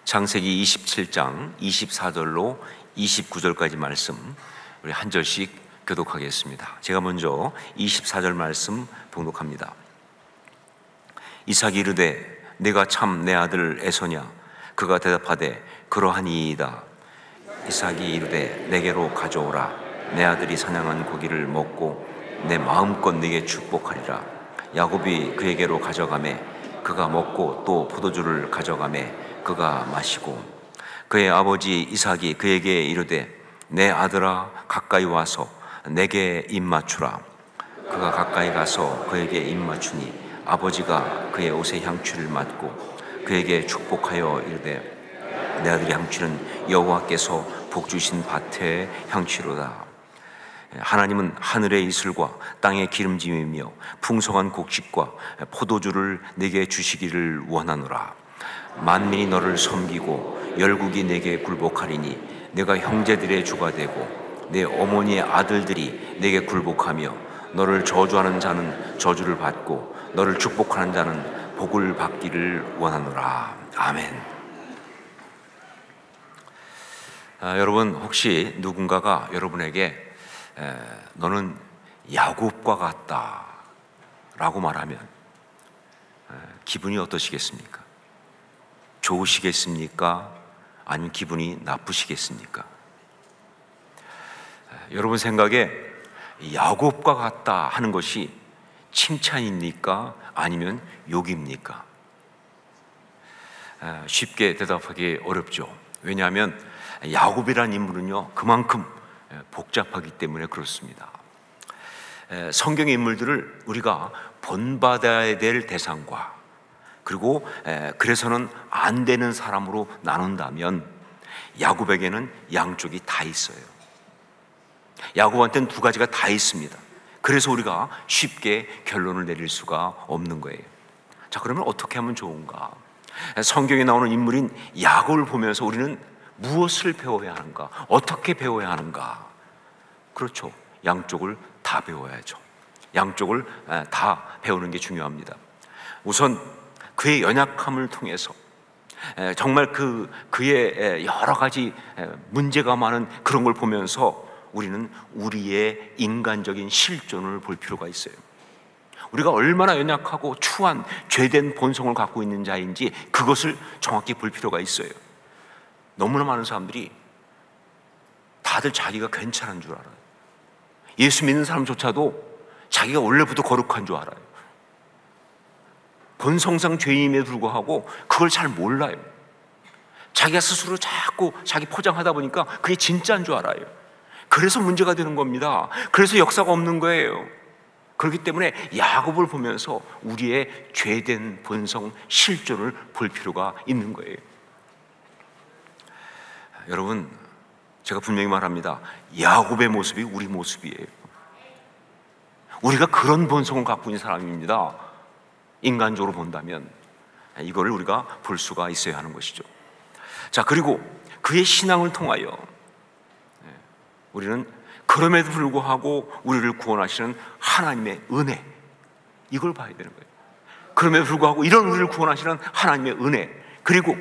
창세기 27장 24절로 29절까지 말씀 우리 한 절씩 교독하겠습니다. 제가 먼저 24절 말씀 봉독합니다. 이삭이 이르되 내가 참 내 아들 에서냐? 그가 대답하되 그러하니이다. 이삭이 이르되 내게로 가져오라. 내 아들이 사냥한 고기를 먹고 내 마음껏 네게 축복하리라. 야곱이 그에게로 가져가매 그가 먹고 또 포도주를 가져가매 그가 마시고 그의 아버지 이삭이 그에게 이르되 내 아들아 가까이 와서 내게 입 맞추라. 그가 가까이 가서 그에게 입 맞추니 아버지가 그의 옷에 향취를 맡고 그에게 축복하여 이르되 내 아들의 향취는 여호와께서 복 주신 밭의 향취로다. 하나님은 하늘의 이슬과 땅의 기름짐이며 풍성한 곡식과 포도주를 네게 주시기를 원하노라. 만민이 너를 섬기고 열국이 네게 굴복하리니 네가 형제들의 주가 되고 내 어머니의 아들들이 네게 굴복하며 너를 저주하는 자는 저주를 받고 너를 축복하는 자는 복을 받기를 원하노라. 아멘. 여러분, 혹시 누군가가 여러분에게 너는 야곱과 같다 라고 말하면 기분이 어떠시겠습니까? 좋으시겠습니까? 아니면 기분이 나쁘시겠습니까? 여러분 생각에 야곱과 같다 하는 것이 칭찬입니까? 아니면 욕입니까? 쉽게 대답하기 어렵죠. 왜냐하면 야곱이라는 인물은요 그만큼 복잡하기 때문에 그렇습니다. 성경의 인물들을 우리가 본받아야 될 대상과 그리고 그래서는 안 되는 사람으로 나눈다면 야곱에게는 양쪽이 다 있어요. 야곱한테는 두 가지가 다 있습니다. 그래서 우리가 쉽게 결론을 내릴 수가 없는 거예요. 자, 그러면 어떻게 하면 좋은가? 성경에 나오는 인물인 야곱을 보면서 우리는 무엇을 배워야 하는가? 어떻게 배워야 하는가? 그렇죠. 양쪽을 다 배워야죠. 양쪽을 다 배우는 게 중요합니다. 우선 그의 연약함을 통해서 정말 그의 여러 가지 문제가 많은 그런 걸 보면서 우리는 우리의 인간적인 실존을 볼 필요가 있어요. 우리가 얼마나 연약하고 추한 죄된 본성을 갖고 있는 자인지 그것을 정확히 볼 필요가 있어요. 너무나 많은 사람들이 다들 자기가 괜찮은 줄 알아요. 예수 믿는 사람조차도 자기가 원래부터 거룩한 줄 알아요. 본성상 죄인임에도 불구하고 그걸 잘 몰라요. 자기가 스스로 자꾸 자기 포장하다 보니까 그게 진짜인 줄 알아요. 그래서 문제가 되는 겁니다. 그래서 역사가 없는 거예요. 그렇기 때문에 야곱을 보면서 우리의 죄된 본성 실존을 볼 필요가 있는 거예요. 여러분, 제가 분명히 말합니다. 야곱의 모습이 우리 모습이에요. 우리가 그런 본성을 갖고 있는 사람입니다. 인간적으로 본다면 이걸 우리가 볼 수가 있어야 하는 것이죠. 자, 그리고 그의 신앙을 통하여 우리는 그럼에도 불구하고 우리를 구원하시는 하나님의 은혜, 이걸 봐야 되는 거예요. 그럼에도 불구하고 이런 우리를 구원하시는 하나님의 은혜, 그리고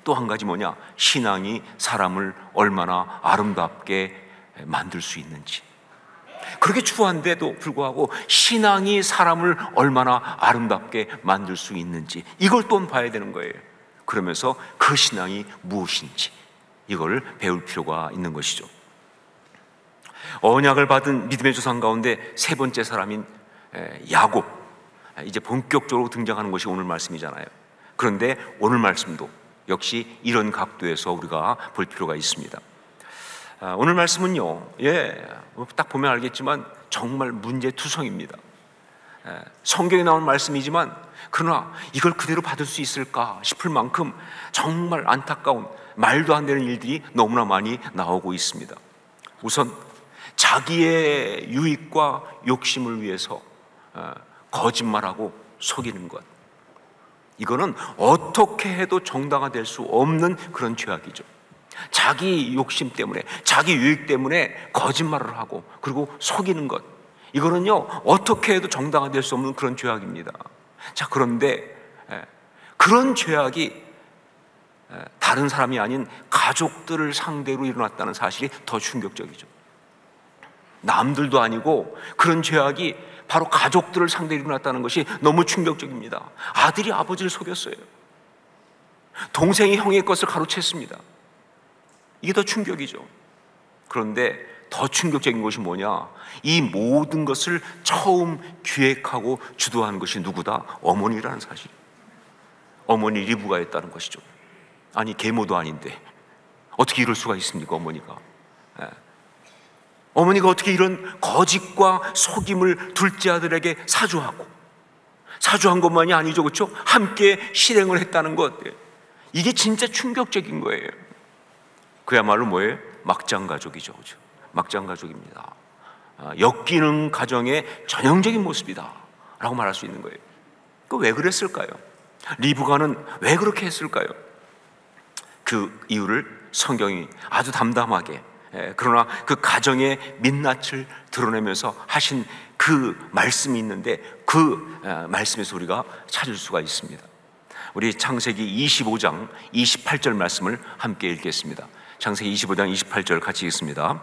또 한 가지 뭐냐? 신앙이 사람을 얼마나 아름답게 만들 수 있는지. 그렇게 추한데도 불구하고 신앙이 사람을 얼마나 아름답게 만들 수 있는지 이걸 또 봐야 되는 거예요. 그러면서 그 신앙이 무엇인지 이걸 배울 필요가 있는 것이죠. 언약을 받은 믿음의 조상 가운데 세 번째 사람인 야곱, 이제 본격적으로 등장하는 것이 오늘 말씀이잖아요. 그런데 오늘 말씀도 역시 이런 각도에서 우리가 볼 필요가 있습니다. 오늘 말씀은요, 딱 보면 알겠지만 정말 문제투성입니다. 성경에 나온 말씀이지만 그러나 이걸 그대로 받을 수 있을까 싶을 만큼 정말 안타까운 말도 안 되는 일들이 너무나 많이 나오고 있습니다. 우선 자기의 유익과 욕심을 위해서 거짓말하고 속이는 것, 이거는 어떻게 해도 정당화될 수 없는 그런 죄악이죠. 자기 욕심 때문에, 자기 유익 때문에 거짓말을 하고 그리고 속이는 것, 이거는요 어떻게 해도 정당화될 수 없는 그런 죄악입니다. 자, 그런데 그런 죄악이 다른 사람이 아닌 가족들을 상대로 일어났다는 사실이 더 충격적이죠. 남들도 아니고 그런 죄악이 바로 가족들을 상대로 일어났다는 것이 너무 충격적입니다. 아들이 아버지를 속였어요. 동생이 형의 것을 가로챘습니다. 이게 더 충격이죠. 그런데 더 충격적인 것이 뭐냐? 이 모든 것을 처음 기획하고 주도한 것이 누구다? 어머니라는 사실. 어머니 리브가였다는 것이죠. 아니 계모도 아닌데 어떻게 이럴 수가 있습니까? 어머니가. 어머니가 어떻게 이런 거짓과 속임을 둘째 아들에게 사주한 것만이 아니죠, 그렇죠? 함께 실행을 했다는 것, 이게 진짜 충격적인 거예요. 그야말로 뭐예요? 막장 가족이죠, 그렇죠? 막장 가족입니다. 엮이는 가정의 전형적인 모습이다 라고 말할 수 있는 거예요. 그 왜 그랬을까요? 리브가는 왜 그렇게 했을까요? 그 이유를 성경이 아주 담담하게, 그러나 그 가정의 민낯을 드러내면서 하신 그 말씀이 있는데, 그 말씀에서 우리가 찾을 수가 있습니다. 우리 창세기 25장 28절 말씀을 함께 읽겠습니다. 창세기 25장 28절 같이 읽습니다.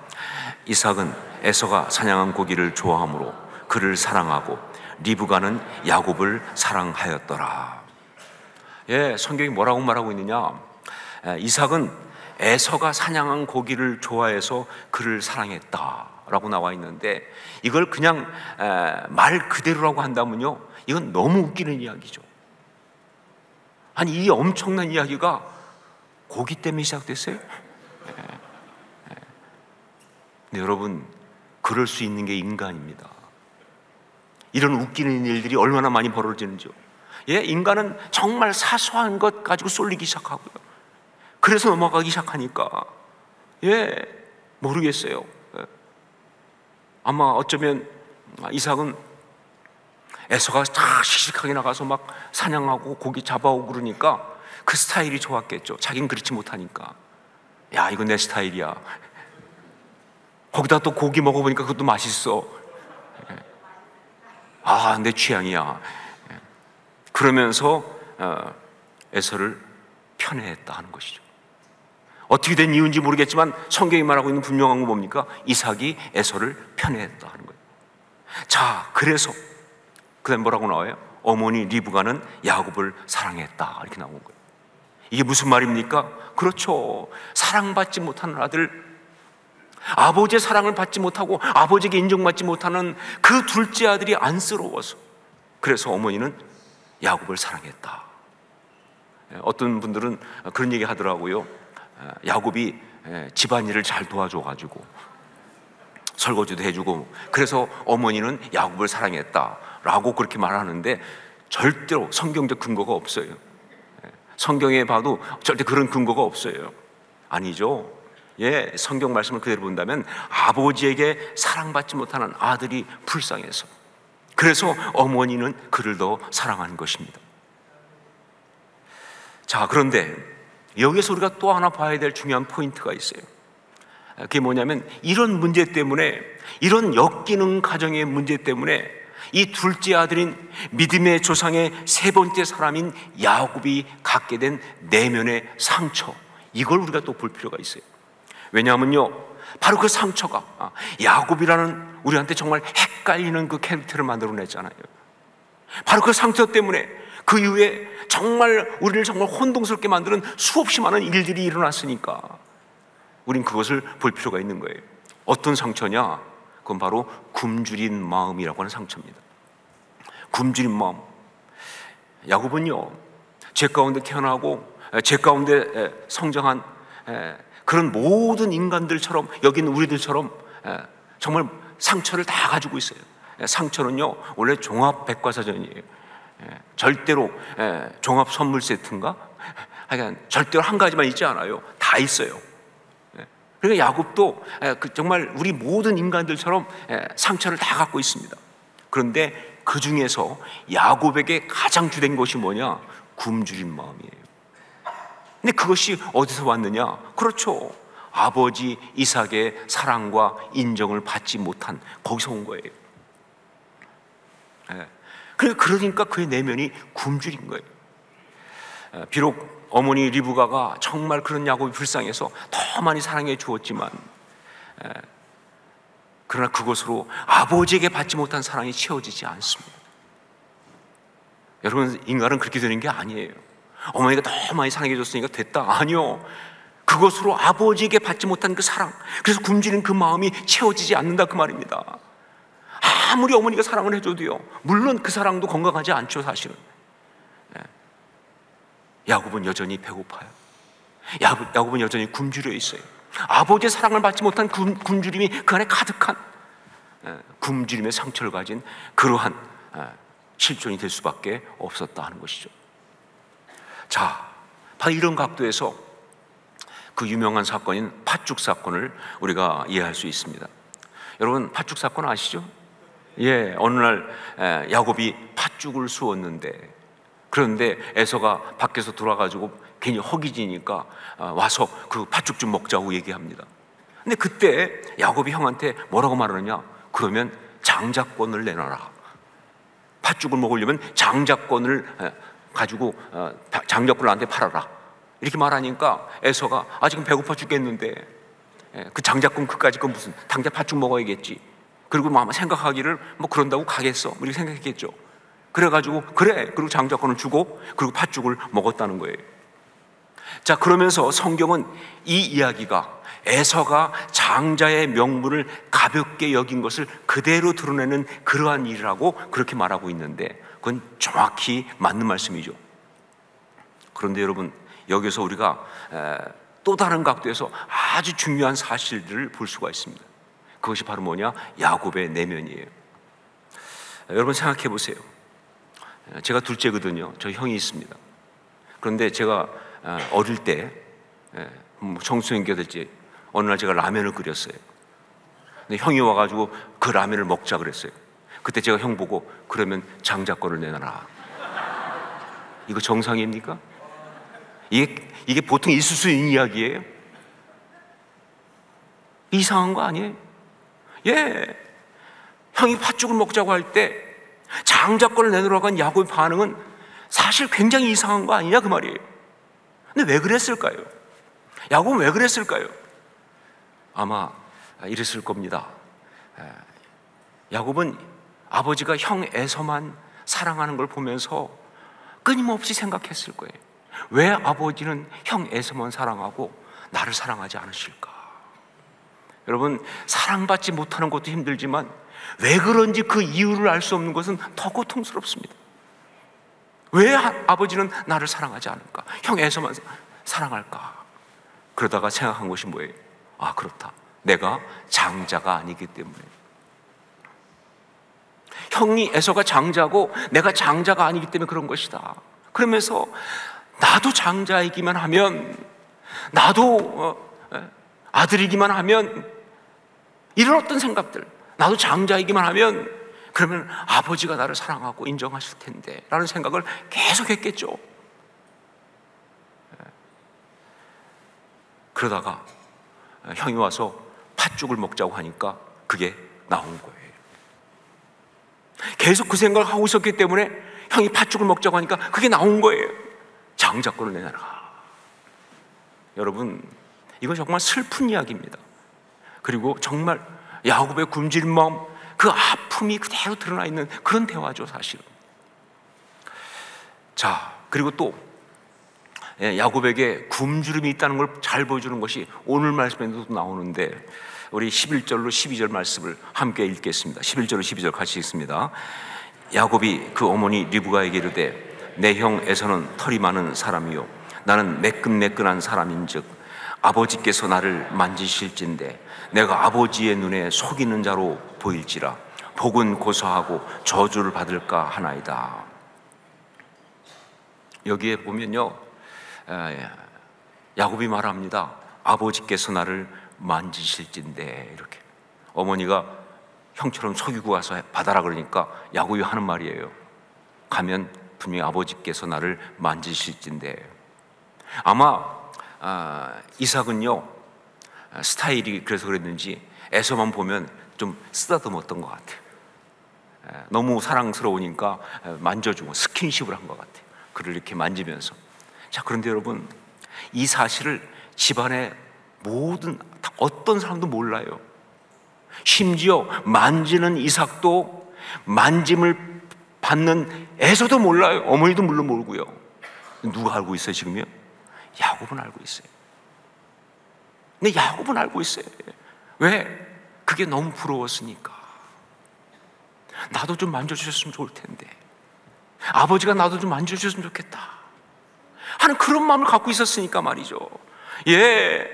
이삭은 에서가 사냥한 고기를 좋아하므로 그를 사랑하고 리브가는 야곱을 사랑하였더라. 성경이 뭐라고 말하고 있느냐? 이삭은 에서가 사냥한 고기를 좋아해서 그를 사랑했다라고 나와 있는데, 이걸 그냥 말 그대로라고 한다면요, 이건 너무 웃기는 이야기죠. 아니, 이 엄청난 이야기가 고기 때문에 시작됐어요? 근데 여러분, 그럴 수 있는 게 인간입니다. 이런 웃기는 일들이 얼마나 많이 벌어지는지요. 인간은 정말 사소한 것 가지고 쏠리기 시작하고요. 그래서 넘어가기 시작하니까 모르겠어요. 아마 어쩌면 이삭은 에서가 다 씩씩하게 나가서 막 사냥하고 고기 잡아오고 그러니까 그 스타일이 좋았겠죠. 자기는 그렇지 못하니까. 야, 이건 내 스타일이야. 거기다 또 고기 먹어보니까 그것도 맛있어. 아, 내 취향이야. 그러면서 에서를 편애했다 하는 것이죠. 어떻게 된 이유인지 모르겠지만 성경이 말하고 있는 분명한 건 뭡니까? 이삭이 에서를 편애했다 하는 거예요. 자, 그래서 그 다음에 뭐라고 나와요? 어머니 리브가는 야곱을 사랑했다, 이렇게 나온 거예요. 이게 무슨 말입니까? 그렇죠. 사랑받지 못하는 아들, 아버지의 사랑을 받지 못하고 아버지에게 인정받지 못하는 그 둘째 아들이 안쓰러워서, 그래서 어머니는 야곱을 사랑했다. 어떤 분들은 그런 얘기 하더라고요. 야곱이 집안일을 잘 도와줘가지고 설거지도 해주고, 그래서 어머니는 야곱을 사랑했다라고 그렇게 말하는데 절대로 성경적 근거가 없어요. 성경에 봐도 절대 그런 근거가 없어요. 아니죠. 성경 말씀을 그대로 본다면 아버지에게 사랑받지 못하는 아들이 불쌍해서, 그래서 어머니는 그를 더 사랑한 것입니다. 자, 그런데 여기서 우리가 또 하나 봐야 될 중요한 포인트가 있어요. 그게 뭐냐면, 이런 문제 때문에, 이런 엮이는 가정의 문제 때문에 이 둘째 아들인 믿음의 조상의 세 번째 사람인 야곱이 갖게 된 내면의 상처, 이걸 우리가 또 볼 필요가 있어요. 왜냐하면요, 바로 그 상처가 야곱이라는 우리한테 정말 헷갈리는 그 캐릭터를 만들어냈잖아요. 바로 그 상처 때문에 그 이후에 정말 우리를 정말 혼동스럽게 만드는 수없이 많은 일들이 일어났으니까 우린 그것을 볼 필요가 있는 거예요. 어떤 상처냐? 그건 바로 굶주린 마음이라고 하는 상처입니다. 굶주린 마음. 야곱은요, 죄 가운데 태어나고 죄 가운데 성장한 그런 모든 인간들처럼, 여기 있는 우리들처럼 정말 상처를 다 가지고 있어요. 상처는요, 원래 종합 백과사전이에요. 절대로 종합 선물 세트인가? 하여간 절대로 한 가지만 있지 않아요. 다 있어요. 그러니까 야곱도 정말 우리 모든 인간들처럼 상처를 다 갖고 있습니다. 그런데 그 중에서 야곱에게 가장 주된 것이 뭐냐? 굶주린 마음이에요. 근데 그것이 어디서 왔느냐? 그렇죠. 아버지 이삭의 사랑과 인정을 받지 못한, 거기서 온 거예요. 그러니까 그의 내면이 굶주린 거예요. 비록 어머니 리브가가 정말 그런 야곱이 불쌍해서 더 많이 사랑해 주었지만, 그러나 그것으로 아버지에게 받지 못한 사랑이 채워지지 않습니다. 여러분, 인간은 그렇게 되는 게 아니에요. 어머니가 더 많이 사랑해 줬으니까 됐다, 아니요. 그것으로 아버지에게 받지 못한 그 사랑, 그래서 굶주린 그 마음이 채워지지 않는다, 그 말입니다. 아무리 어머니가 사랑을 해줘도요, 물론 그 사랑도 건강하지 않죠, 사실은. 야곱은 여전히 배고파요. 야곱은 여전히 굶주려 있어요. 아버지의 사랑을 받지 못한 굶주림이 그 안에 가득한 굶주림의 상처를 가진 그러한 실존이 될 수밖에 없었다 하는 것이죠. 자, 바로 이런 각도에서 그 유명한 사건인 팥죽 사건을 우리가 이해할 수 있습니다. 여러분, 팥죽 사건 아시죠? 예, 어느 날 야곱이 팥죽을 쑤었는데, 그런데 에서가 밖에서 돌아가지고 괜히 허기지니까 와서 그 팥죽 좀 먹자고 얘기합니다. 근데 그때 야곱이 형한테 뭐라고 말하느냐? 그러면 장자권을 내놔라. 팥죽을 먹으려면 장자권을 가지고 장자권을 나한테 팔아라. 이렇게 말하니까 에서가 지금 배고파 죽겠는데 그 장자권 그까짓 건 무슨, 당장 팥죽 먹어야겠지. 그리고 뭐 아마 생각하기를 뭐 그런다고 가겠어, 이렇게 생각했겠죠. 그래가지고 그래, 그리고 장자권을 주고 그리고 팥죽을 먹었다는 거예요. 자, 그러면서 성경은 이 이야기가 에서가 장자의 명분을 가볍게 여긴 것을 그대로 드러내는 그러한 일이라고 그렇게 말하고 있는데, 그건 정확히 맞는 말씀이죠. 그런데 여러분, 여기서 우리가 또 다른 각도에서 아주 중요한 사실들을 볼 수가 있습니다. 그것이 바로 뭐냐? 야곱의 내면이에요. 여러분 생각해 보세요. 제가 둘째거든요. 저 형이 있습니다. 그런데 제가 어릴 때 청소년기가 될지 어느 날 제가 라면을 끓였어요. 근데 형이 와가지고 그 라면을 먹자 그랬어요. 그때 제가 형 보고 그러면 장자권을 내놔라. 이거 정상입니까? 이게 보통 있을 수 있는 이야기예요? 이상한 거 아니에요? 예, 형이 팥죽을 먹자고 할 때 장자권을 내놓으라고 한 야곱의 반응은 사실 굉장히 이상한 거 아니냐, 그 말이에요. 근데 왜 그랬을까요? 야곱은 왜 그랬을까요? 아마 이랬을 겁니다. 야곱은 아버지가 형 에서만 사랑하는 걸 보면서 끊임없이 생각했을 거예요. 왜 아버지는 형 에서만 사랑하고 나를 사랑하지 않으실까? 여러분, 사랑받지 못하는 것도 힘들지만 왜 그런지 그 이유를 알 수 없는 것은 더 고통스럽습니다. 왜 아버지는 나를 사랑하지 않을까? 형 에서만 사랑할까? 그러다가 생각한 것이 뭐예요? 그렇다, 내가 장자가 아니기 때문에. 형이 에서가 장자고 내가 장자가 아니기 때문에 그런 것이다. 그러면서 나도 장자이기만 하면, 나도 아들이기만 하면, 이런 어떤 생각들, 나도 장자이기만 하면 그러면 아버지가 나를 사랑하고 인정하실 텐데 라는 생각을 계속 했겠죠. 그러다가 형이 와서 팥죽을 먹자고 하니까 그게 나온 거예요. 계속 그 생각을 하고 있었기 때문에 형이 팥죽을 먹자고 하니까 그게 나온 거예요. 장자권을 내놔라. 여러분, 이건 정말 슬픈 이야기입니다. 그리고 정말 야곱의 굶주린 마음, 그 아픔이 그대로 드러나 있는 그런 대화죠, 사실은. 자, 그리고 또 야곱에게 굶주림이 있다는 걸 잘 보여주는 것이 오늘 말씀에도 나오는데, 우리 11절로 12절 말씀을 함께 읽겠습니다. 11절로 12절 같이 읽습니다. 야곱이 그 어머니 리브가에게 이르되 내 형 에서는 털이 많은 사람이요 나는 매끈매끈한 사람인즉 아버지께서 나를 만지실진데 내가 아버지의 눈에 속이는 자로 보일지라 복은 고사하고 저주를 받을까 하나이다. 여기에 보면요, 야곱이 말합니다. 아버지께서 나를 만지실진데, 이렇게. 어머니가 형처럼 속이고 와서 받아라 그러니까 야곱이 하는 말이에요. 가면 분명히 아버지께서 나를 만지실진데. 아마 이삭은요, 스타일이 그래서 그랬는지 에서만 보면 좀 쓰다듬었던 것 같아요. 너무 사랑스러우니까 만져주고 스킨십을 한 것 같아요. 그를 이렇게 만지면서. 자, 그런데 여러분, 이 사실을 집안의 모든 어떤 사람도 몰라요. 심지어 만지는 이삭도 만짐을 받는 에서도 몰라요. 어머니도 물론 모르고요. 누가 알고 있어요 지금요? 야곱은 알고 있어요. 근데 야곱은 알고 있어요. 왜? 그게 너무 부러웠으니까. 나도 좀 만져주셨으면 좋을 텐데, 아버지가 나도 좀 만져주셨으면 좋겠다 하는 그런 마음을 갖고 있었으니까 말이죠. 예,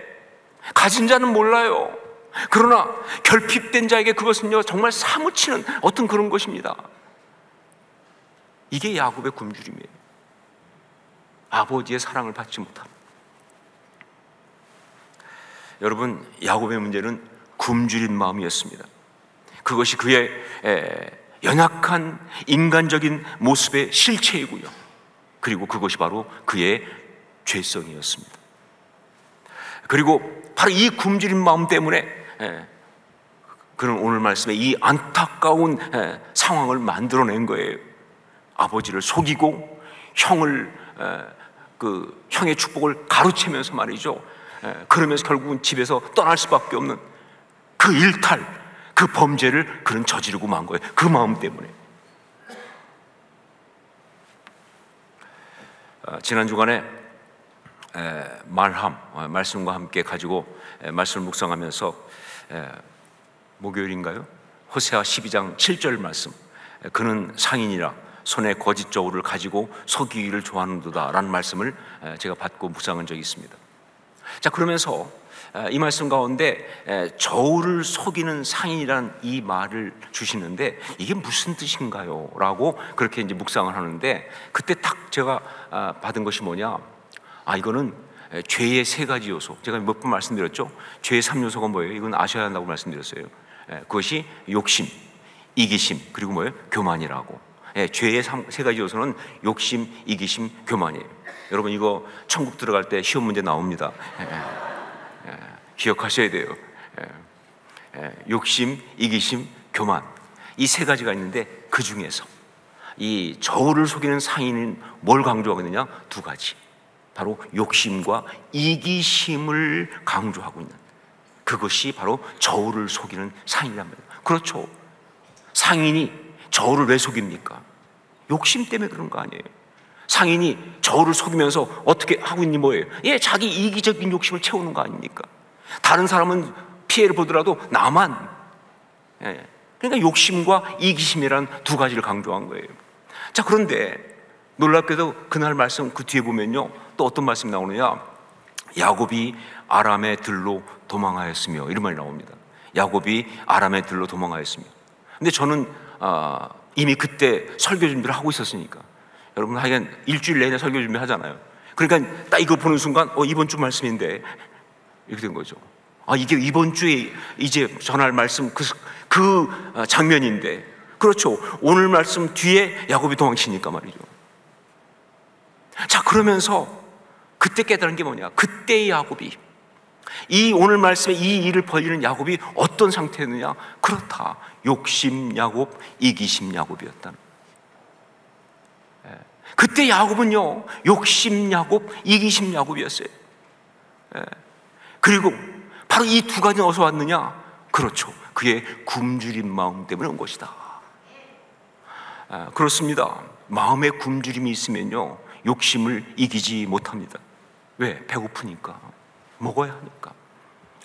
가진 자는 몰라요. 그러나 결핍된 자에게 그것은요 정말 사무치는 어떤 그런 것입니다. 이게 야곱의 굶주림이에요. 아버지의 사랑을 받지 못함. 여러분, 야곱의 문제는 굶주린 마음이었습니다. 그것이 그의 연약한 인간적인 모습의 실체이고요, 그리고 그것이 바로 그의 죄성이었습니다. 그리고 바로 이 굶주린 마음 때문에 그는 오늘 말씀에 이 안타까운 상황을 만들어낸 거예요. 아버지를 속이고 형의 축복을 가로채면서 말이죠, 그러면서 결국은 집에서 떠날 수밖에 없는 그 일탈, 그 범죄를 그는 저지르고 만 거예요. 그 마음 때문에. 지난 주간에 말씀과 함께 가지고 말씀을 묵상하면서 목요일인가요? 호세아 12장 7절 말씀, 그는 상인이라 손에 거짓 저울을 가지고 속이기를 좋아하는도다 라는 말씀을 제가 받고 묵상한 적이 있습니다. 자, 그러면서 이 말씀 가운데 저울을 속이는 상인이라는 이 말을 주시는데 이게 무슨 뜻인가요? 라고 그렇게 이제 묵상을 하는데, 그때 딱 제가 받은 것이 뭐냐, 이거는 죄의 세 가지 요소, 제가 몇 번 말씀드렸죠. 죄의 3요소가 뭐예요? 이건 아셔야 한다고 말씀드렸어요. 그것이 욕심, 이기심, 그리고 뭐예요? 교만이라고. 죄의 세 가지 요소는 욕심, 이기심, 교만이에요. 여러분, 이거 천국 들어갈 때 시험 문제 나옵니다. 기억하셔야 돼요. 욕심, 이기심, 교만, 이 세 가지가 있는데 그 중에서 이 저울을 속이는 상인은 뭘 강조하거든요? 두 가지, 바로 욕심과 이기심을 강조하고 있는, 그것이 바로 저울을 속이는 상인이란 말이에요. 그렇죠. 상인이 저울을 왜 속입니까? 욕심 때문에 그런 거 아니에요. 상인이 저울을 속이면서 어떻게 하고 있니 뭐예요? 자기 이기적인 욕심을 채우는 거 아닙니까? 다른 사람은 피해를 보더라도 나만. 그러니까 욕심과 이기심이란 두 가지를 강조한 거예요. 자, 그런데 놀랍게도 그날 말씀 그 뒤에 보면요, 또 어떤 말씀이 나오느냐, 야곱이 아람의 들로 도망하였으며, 이런 말이 나옵니다. 야곱이 아람의 들로 도망하였으며. 근데 저는 이미 그때 설교 준비를 하고 있었으니까, 여러분 하여간 일주일 내내 설교 준비하잖아요. 그러니까 딱 이거 보는 순간 이번 주 말씀인데, 이렇게 된 거죠. 이게 이번 주에 이제 전할 말씀 그 장면인데, 그렇죠, 오늘 말씀 뒤에 야곱이 도망치니까 말이죠. 자, 그러면서 그때 깨달은 게 뭐냐, 그때의 야곱이, 이 오늘 말씀에 이 일을 벌이는 야곱이 어떤 상태였느냐, 그렇다, 욕심 야곱, 이기심 야곱이었다는. 그때 야곱은요 욕심 야곱, 이기심 야곱이었어요. 그리고 바로 이 두 가지는 어디서 왔느냐, 그렇죠, 그의 굶주린 마음 때문에 온 것이다. 그렇습니다. 마음에 굶주림이 있으면요 욕심을 이기지 못합니다. 왜? 배고프니까, 먹어야 하니까.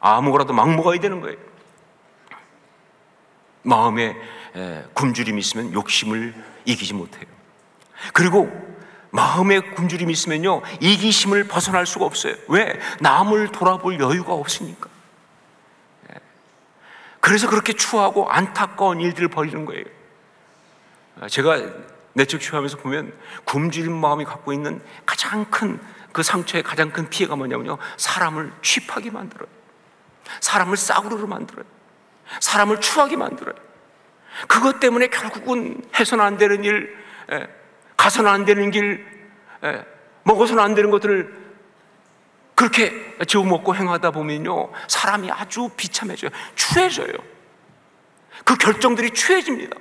아무거라도 막 먹어야 되는 거예요. 마음에 굶주림이 있으면 욕심을 이기지 못해요. 그리고 마음에 굶주림이 있으면요 이기심을 벗어날 수가 없어요. 왜? 남을 돌아볼 여유가 없으니까. 그래서 그렇게 추하고 안타까운 일들을 벌이는 거예요. 제가 내적 치유하면서 보면 굶주린 마음이 갖고 있는 가장 큰 그 상처의 가장 큰 피해가 뭐냐면요, 사람을 취하게 만들어요. 사람을 싸구려로 만들어요. 사람을 추하게 만들어요. 그것 때문에 결국은 해서는 안 되는 일, 가서는 안 되는 길, 먹어서는 안 되는 것들을 그렇게 지어먹고 행하다 보면요 사람이 아주 비참해져요. 추해져요. 그 결정들이 추해집니다.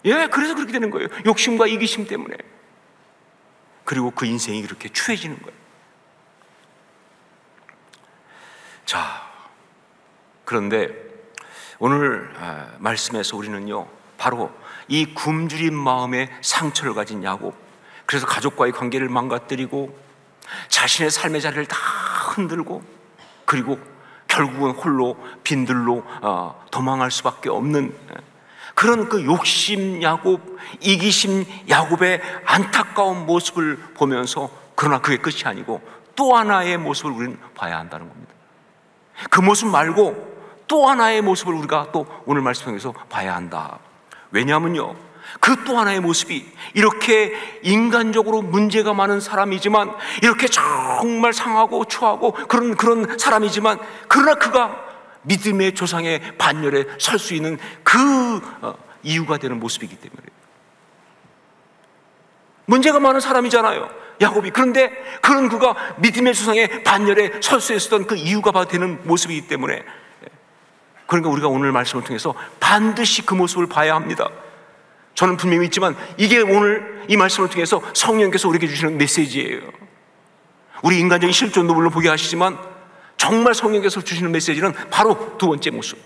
그래서 그렇게 되는 거예요. 욕심과 이기심 때문에. 그리고 그 인생이 그렇게 추해지는 거예요. 자, 그런데 오늘 말씀에서 우리는요, 바로 이 굶주린 마음의 상처를 가진 야곱, 그래서 가족과의 관계를 망가뜨리고 자신의 삶의 자리를 다 흔들고, 그리고 결국은 홀로 빈들로 도망할 수밖에 없는 그런 그 욕심 야곱, 이기심 야곱의 안타까운 모습을 보면서, 그러나 그게 끝이 아니고 또 하나의 모습을 우리는 봐야 한다는 겁니다. 그 모습 말고 또 하나의 모습을 우리가 또 오늘 말씀 통해서 봐야 한다. 왜냐하면요, 그 또 하나의 모습이 이렇게 인간적으로 문제가 많은 사람이지만, 이렇게 정말 상하고 추하고 그런 사람이지만, 그러나 그가 믿음의 조상의 반열에 설 수 있는 그 이유가 되는 모습이기 때문에. 문제가 많은 사람이잖아요, 야곱이. 그런데 그런 그가 믿음의 조상의 반열에 설 수 있었던 그 이유가 되는 모습이기 때문에, 그러니까 우리가 오늘 말씀을 통해서 반드시 그 모습을 봐야 합니다. 저는 분명히 믿지만 이게 오늘 이 말씀을 통해서 성령께서 우리에게 주시는 메시지예요. 우리 인간적인 실존도 물론 보게 하시지만, 정말 성령께서 주시는 메시지는 바로 두 번째 모습,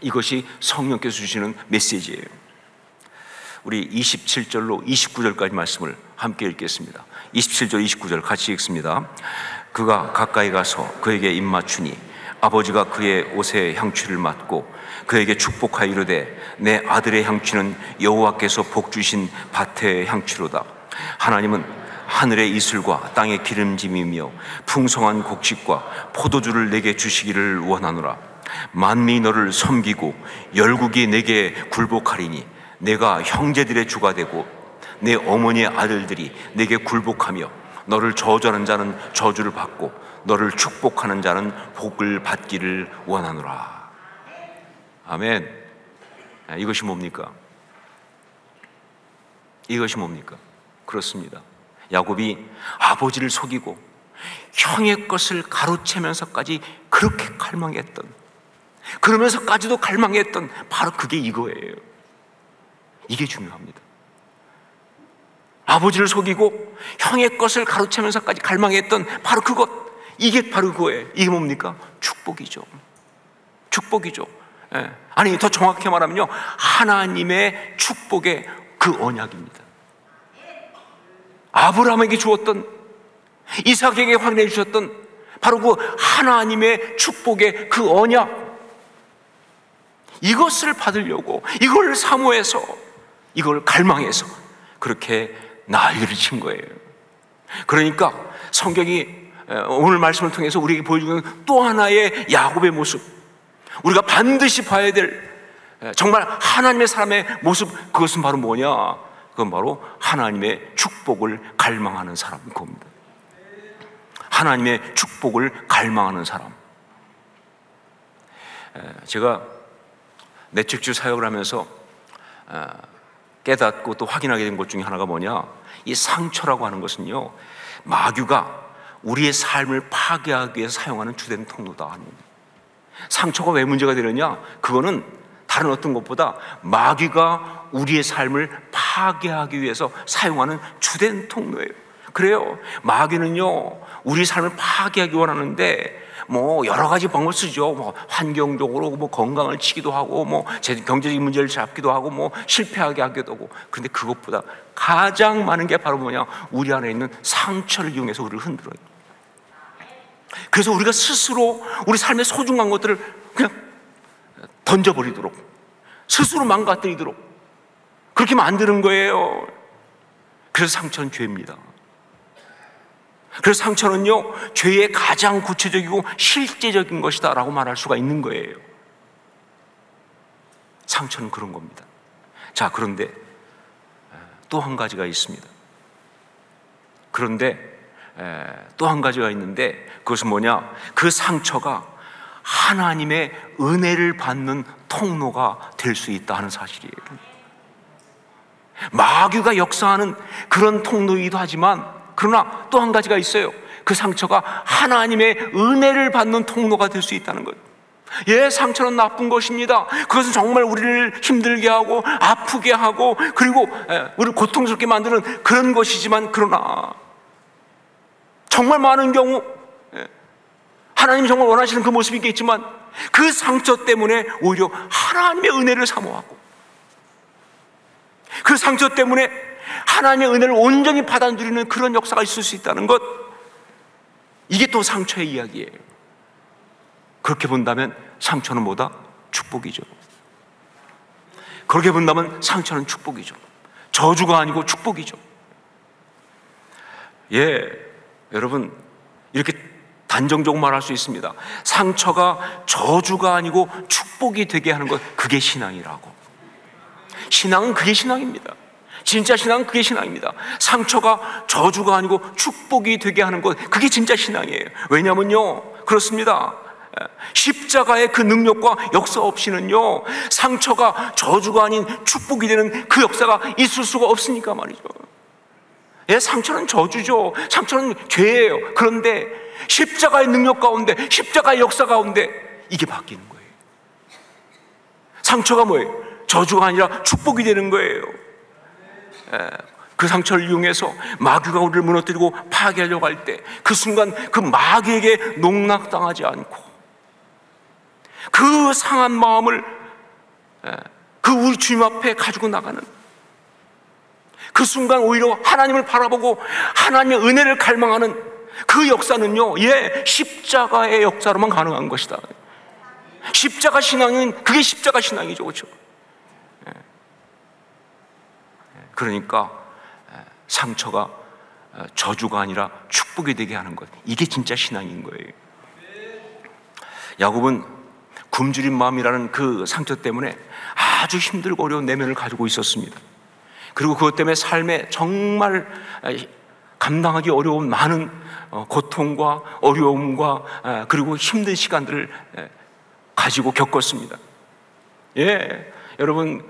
이것이 성령께서 주시는 메시지예요. 우리 27절로 29절까지 말씀을 함께 읽겠습니다. 27절 29절 같이 읽습니다. 그가 가까이 가서 그에게 입맞추니 아버지가 그의 옷에 향취를 맡고 그에게 축복하여 이르되, 내 아들의 향취는 여호와께서 복 주신 밭의 향취로다. 하나님은 하늘의 이슬과 땅의 기름짐이며 풍성한 곡식과 포도주를 내게 주시기를 원하노라. 만민이 너를 섬기고 열국이 내게 굴복하리니 내가 형제들의 주가 되고 내 어머니의 아들들이 내게 굴복하며, 너를 저주하는 자는 저주를 받고 너를 축복하는 자는 복을 받기를 원하노라. 아멘. 이것이 뭡니까? 이것이 뭡니까? 그렇습니다. 야곱이 아버지를 속이고 형의 것을 가로채면서까지 그렇게 갈망했던, 그러면서까지도 갈망했던 바로 그게 이거예요. 이게 중요합니다. 아버지를 속이고 형의 것을 가로채면서까지 갈망했던 바로 그것, 이게 바로 그거예요. 이게 뭡니까? 축복이죠. 축복이죠. 아니, 더 정확히 말하면요, 하나님의 축복의 그 언약입니다. 아브라함에게 주었던, 이삭에게 확인해 주셨던 바로 그 하나님의 축복의 그 언약, 이것을 받으려고, 이걸 사모해서, 이걸 갈망해서 그렇게 난리를 친 거예요. 그러니까 성경이 오늘 말씀을 통해서 우리에게 보여주는 또 하나의 야곱의 모습, 우리가 반드시 봐야 될 정말 하나님의 사람의 모습, 그것은 바로 뭐냐? 그건 바로 하나님의 축복을 갈망하는 사람인 겁니다. 하나님의 축복을 갈망하는 사람. 제가 매축주 사역을 하면서 깨닫고 또 확인하게 된 것 중에 하나가 뭐냐, 이 상처라고 하는 것은요, 마귀가 우리의 삶을 파괴하기 위해서 사용하는 주된 통로다 하는 겁니다. 상처가 왜 문제가 되느냐? 그거는 다른 어떤 것보다 마귀가 우리의 삶을 파괴하기 위해서 사용하는 주된 통로예요. 그래요. 마귀는요, 우리 삶을 파괴하기 원하는데 뭐 여러 가지 방법을 쓰죠. 뭐 환경적으로 뭐 건강을 치기도 하고, 뭐 경제적인 문제를 잡기도 하고, 뭐 실패하게 하기도 하고. 그런데 그것보다 가장 많은 게 바로 뭐냐? 우리 안에 있는 상처를 이용해서 우리를 흔들어요. 그래서 우리가 스스로 우리 삶의 소중한 것들을 그냥 던져버리도록, 스스로 망가뜨리도록 그렇게 만드는 거예요. 그래서 상처는 죄입니다. 그래서 상처는요, 죄의 가장 구체적이고 실제적인 것이다 라고 말할 수가 있는 거예요. 상처는 그런 겁니다. 자, 그런데 또 한 가지가 있습니다. 그런데 또 한 가지가 있는데, 그것은 뭐냐? 그 상처가 하나님의 은혜를 받는 통로가 될 수 있다 하는 사실이에요. 마귀가 역사하는 그런 통로이기도 하지만, 그러나 또 한 가지가 있어요. 그 상처가 하나님의 은혜를 받는 통로가 될 수 있다는 것. 예, 상처는 나쁜 것입니다. 그것은 정말 우리를 힘들게 하고 아프게 하고 그리고 우리를 고통스럽게 만드는 그런 것이지만, 그러나 정말 많은 경우 하나님이 정말 원하시는 그 모습이 있겠지만 그 상처 때문에 오히려 하나님의 은혜를 사모하고 그 상처 때문에 하나님의 은혜를 온전히 받아 누리는 그런 역사가 있을 수 있다는 것, 이게 또 상처의 이야기예요. 그렇게 본다면 상처는 뭐다? 축복이죠. 그렇게 본다면 상처는 축복이죠. 저주가 아니고 축복이죠. 예, 여러분, 이렇게 단정적으로 말할 수 있습니다. 상처가 저주가 아니고 축복이 되게 하는 것, 그게 신앙이라고. 신앙은 그게 신앙입니다. 진짜 신앙은 그게 신앙입니다. 상처가 저주가 아니고 축복이 되게 하는 것, 그게 진짜 신앙이에요. 왜냐면요, 그렇습니다. 십자가의 그 능력과 역사 없이는요, 상처가 저주가 아닌 축복이 되는 그 역사가 있을 수가 없으니까 말이죠. 예, 상처는 저주죠. 상처는 죄예요. 그런데 십자가의 능력 가운데, 십자가의 역사 가운데 이게 바뀌는 거예요. 상처가 뭐예요? 저주가 아니라 축복이 되는 거예요. 그 상처를 이용해서 마귀가 우리를 무너뜨리고 파괴하려고 할 때 그 순간 그 마귀에게 농락당하지 않고 그 상한 마음을 그 우리 주님 앞에 가지고 나가는 그 순간 오히려 하나님을 바라보고 하나님의 은혜를 갈망하는 그 역사는요, 예, 십자가의 역사로만 가능한 것이다. 십자가 신앙은 그게 십자가 신앙이죠, 그렇죠? 그러니까 상처가 저주가 아니라 축복이 되게 하는 것, 이게 진짜 신앙인 거예요. 야곱은 굶주린 마음이라는 그 상처 때문에 아주 힘들고 어려운 내면을 가지고 있었습니다. 그리고 그것 때문에 삶에 정말 감당하기 어려운 많은 고통과 어려움과 그리고 힘든 시간들을 가지고 겪었습니다. 예, 여러분,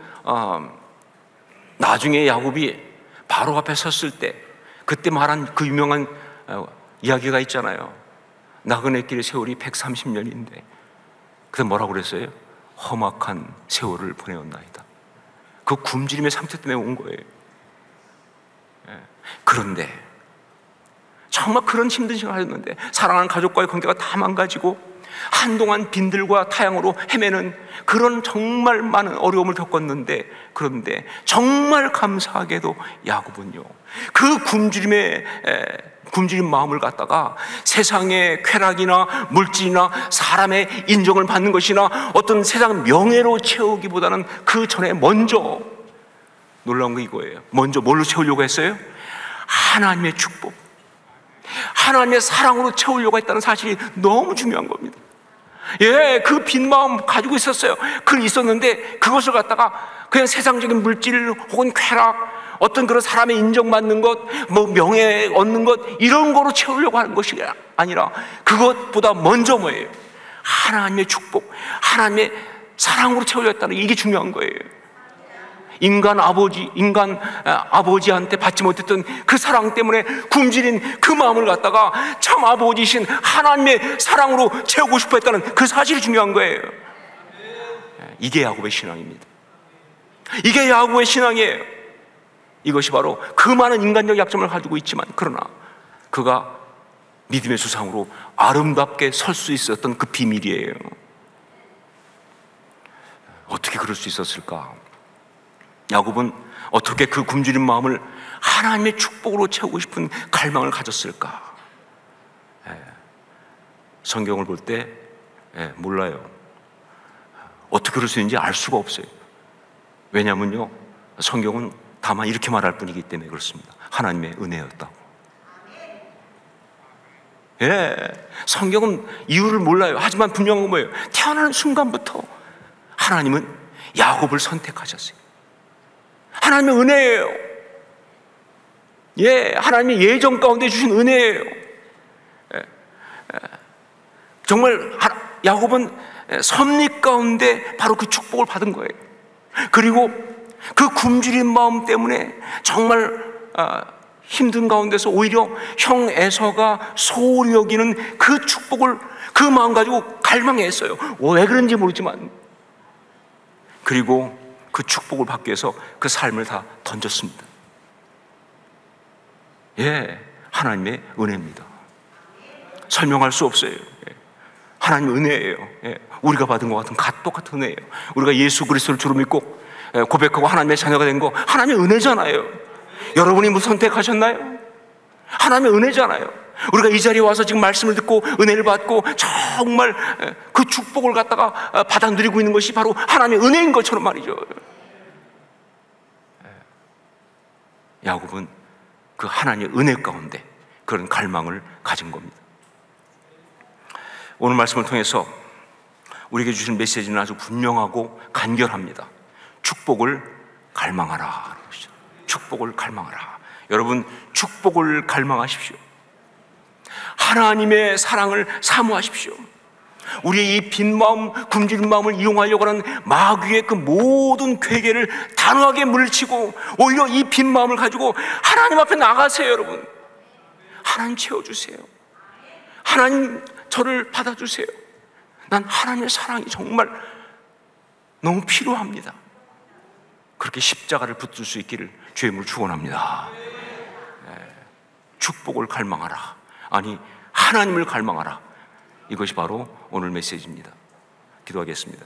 나중에 야곱이 바로 앞에 섰을 때 그때 말한 그 유명한 이야기가 있잖아요. 나그네 길의 세월이 130년인데 그때 뭐라고 그랬어요? 험악한 세월을 보내었나이다. 그 굶주림의 상태 때문에 온 거예요. 그런데 정말 그런 힘든 시간을 하셨는데 사랑하는 가족과의 관계가 다 망가지고 한동안 빈들과 타향으로 헤매는 그런 정말 많은 어려움을 겪었는데, 그런데 정말 감사하게도 야곱은요, 그 굶주린 마음을 갖다가 세상의 쾌락이나 물질이나 사람의 인정을 받는 것이나 어떤 세상 명예로 채우기보다는 그 전에 먼저 놀라운 거 이거예요. 먼저 뭘로 채우려고 했어요? 하나님의 축복, 하나님의 사랑으로 채우려고 했다는 사실이 너무 중요한 겁니다. 예, 그 빈 마음 가지고 있었어요. 있었는데 그것을 갖다가 그냥 세상적인 물질 혹은 쾌락, 어떤 그런 사람의 인정받는 것, 뭐 명예 얻는 것, 이런 거로 채우려고 하는 것이 아니라 그것보다 먼저 뭐예요? 하나님의 축복, 하나님의 사랑으로 채우려 했다는, 이게 중요한 거예요. 인간 아버지한테 받지 못했던 그 사랑 때문에 굶주린 그 마음을 갖다가 참 아버지신 하나님의 사랑으로 채우고 싶어 했다는 그 사실이 중요한 거예요. 이게 야곱의 신앙입니다. 이게 야곱의 신앙이에요. 이것이 바로 그 많은 인간적 약점을 가지고 있지만, 그러나 그가 믿음의 수상으로 아름답게 설 수 있었던 그 비밀이에요. 어떻게 그럴 수 있었을까? 야곱은 어떻게 그 굶주린 마음을 하나님의 축복으로 채우고 싶은 갈망을 가졌을까? 성경을 볼 때 몰라요. 어떻게 그럴 수 있는지 알 수가 없어요. 왜냐면요, 성경은 다만 이렇게 말할 뿐이기 때문에 그렇습니다. 하나님의 은혜였다고. 예, 성경은 이유를 몰라요. 하지만 분명한 건 뭐예요? 태어나는 순간부터 하나님은 야곱을 선택하셨어요. 하나님의 은혜예요. 예, 하나님의 예정 가운데 주신 은혜예요. 정말 야곱은 섭리 가운데 바로 그 축복을 받은 거예요. 그리고 그 굶주린 마음 때문에 정말 힘든 가운데서 오히려 형 에서가 소홀히 여기는 그 축복을 그 마음 가지고 갈망했어요. 왜 그런지 모르지만. 그리고 그 축복을 받기 위해서 그 삶을 다 던졌습니다. 예, 하나님의 은혜입니다. 설명할 수 없어요. 예, 하나님의 은혜예요. 예, 우리가 받은 것 같은 똑같은 은혜예요. 우리가 예수 그리스도를 주로 믿고 고백하고 하나님의 자녀가 된 거 하나님의 은혜잖아요. 여러분이 무슨 선택하셨나요? 하나님의 은혜잖아요. 우리가 이 자리에 와서 지금 말씀을 듣고 은혜를 받고 정말 그 축복을 갖다가 받아 누리고 있는 것이 바로 하나님의 은혜인 것처럼 말이죠. 야곱은 그 하나님의 은혜 가운데 그런 갈망을 가진 겁니다. 오늘 말씀을 통해서 우리에게 주신 메시지는 아주 분명하고 간결합니다. 축복을 갈망하라. 축복을 갈망하라. 여러분, 축복을 갈망하십시오. 하나님의 사랑을 사모하십시오. 우리의 이 빈 마음, 굶주린 마음을 이용하려고 하는 마귀의 그 모든 괴계를 단호하게 물리치고 오히려 이 빈 마음을 가지고 하나님 앞에 나가세요. 여러분, 하나님 채워주세요. 하나님 저를 받아주세요. 난 하나님의 사랑이 정말 너무 필요합니다. 그렇게 십자가를 붙들 수 있기를 주의 이름으로 축원합니다. 축복을 갈망하라. 아니, 하나님을 갈망하라. 이것이 바로 오늘 메시지입니다. 기도하겠습니다.